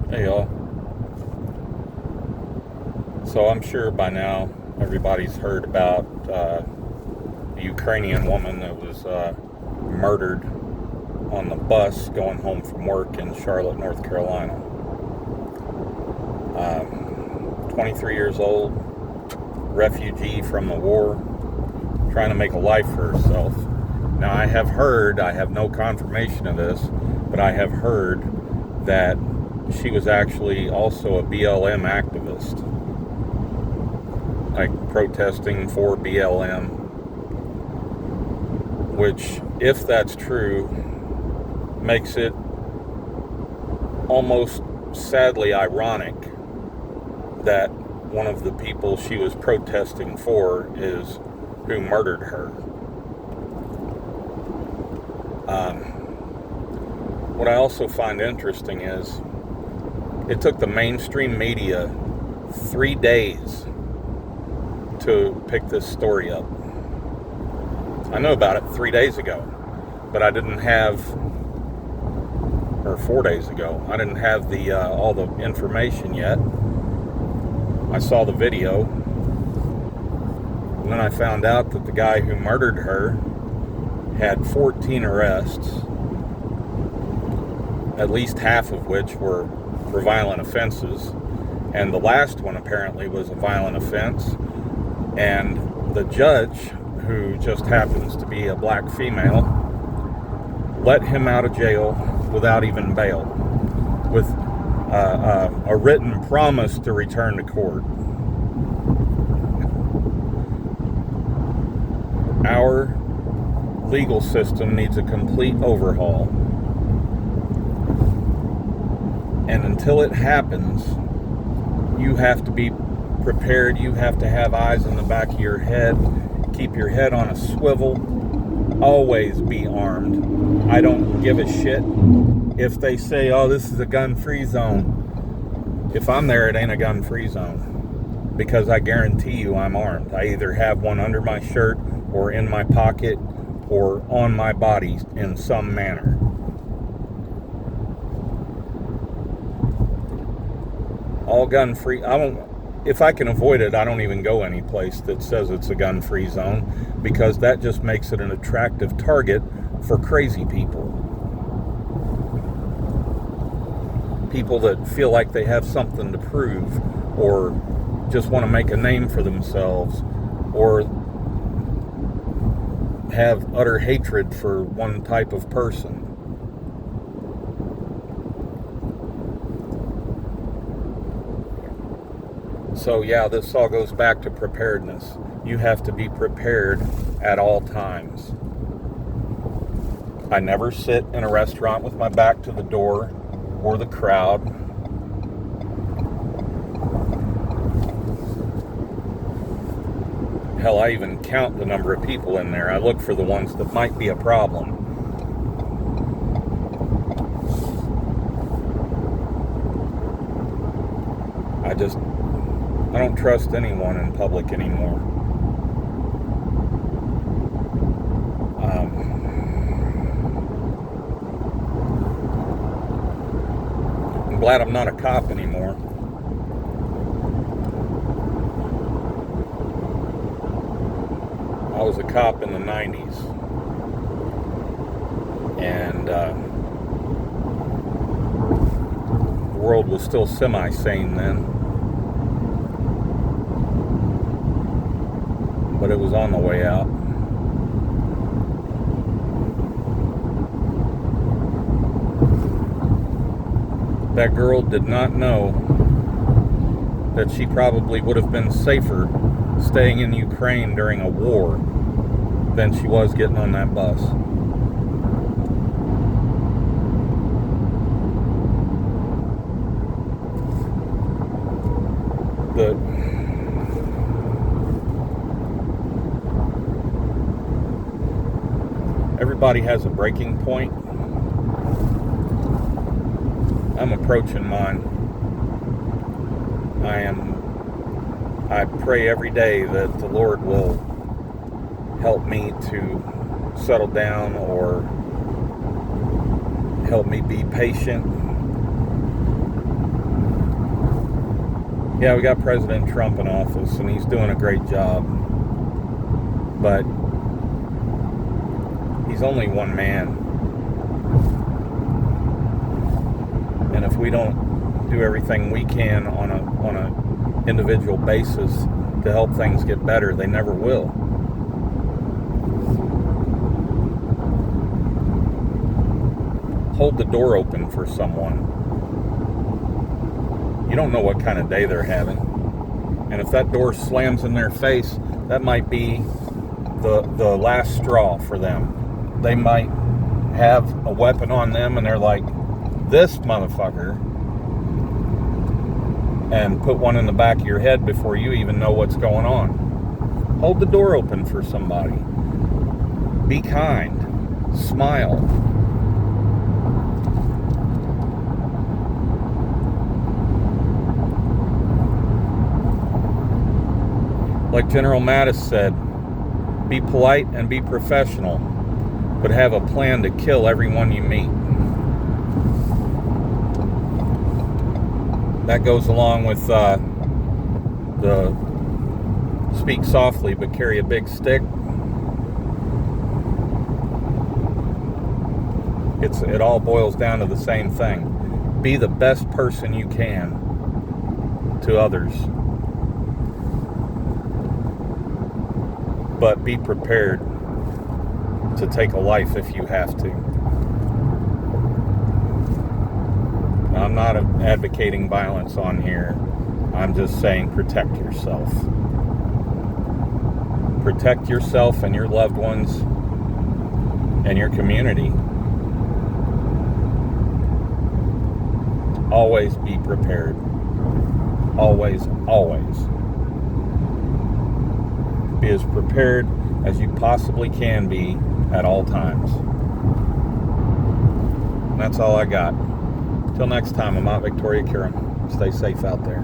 Hey y'all. So I'm sure by now everybody's heard about the Ukrainian woman that was murdered on the bus going home from work in Charlotte, North Carolina. 23 years old, refugee from the war, trying to make a life for herself. Now I have no confirmation of this, but I have heard that she was actually also a BLM activist, like protesting for BLM, which, if that's true, makes it almost sadly ironic that one of the people she was protesting for is who murdered her. What I also find interesting is it took the mainstream media 3 days to pick this story up. I know about it 3 days ago, but I didn't have, or 4 days ago, I didn't have the all the information yet. I saw the video, and then I found out that the guy who murdered her had 14 arrests, at least half of which were for violent offenses, and the last one apparently was a violent offense, and the judge, who just happens to be a black female, let him out of jail without even bail, with a written promise to return to court. Our legal system needs a complete overhaul. And until it happens, you have to be prepared. You have to have eyes in the back of your head. Keep your head on a swivel. Always be armed. I don't give a shit if they say, oh, this is a gun-free zone. If I'm there, it ain't a gun-free zone. Because I guarantee you I'm armed. I either have one under my shirt or in my pocket or on my body in some manner. All gun-free. If I can avoid it, I don't even go any place that says it's a gun-free zone, because that just makes it an attractive target for crazy people. People that feel like they have something to prove, or just want to make a name for themselves, or have utter hatred for one type of person. So yeah, this all goes back to preparedness. You have to be prepared at all times. I never sit in a restaurant with my back to the door or the crowd. Hell, I even count the number of people in there. I look for the ones that might be a problem. I don't trust anyone in public anymore. I'm glad I'm not a cop anymore. I was a cop in the 90s. And the world was still semi-sane then. But it was on the way out. That girl did not know that she probably would have been safer staying in Ukraine during a war than she was getting on that bus. Everybody has a breaking point. I'm approaching mine. I pray every day that the Lord will help me to settle down, or help me be patient, Yeah, we got President Trump in office, and he's doing a great job. But he's only one man. And if we don't do everything we can on a individual basis to help things get better, they never will. Hold the door open for someone. You don't know what kind of day they're having. And if that door slams in their face, that might be the last straw for them. They might have a weapon on them and they're like, this motherfucker, and put one in the back of your head before you even know what's going on. Hold the door open for somebody. Be kind. Smile. Like General Mattis said, be polite and be professional, but have a plan to kill everyone you meet. That goes along with the speak softly but carry a big stick. It all boils down to the same thing. Be the best person you can to others. But be prepared to take a life if you have to. I'm not advocating violence on here. I'm just saying protect yourself. Protect yourself and your loved ones and your community. Always be prepared. Always, always. Be as prepared as you possibly can be at all times. And that's all I got. Till next time, I'm Aunt Victoria Curran. Stay safe out there.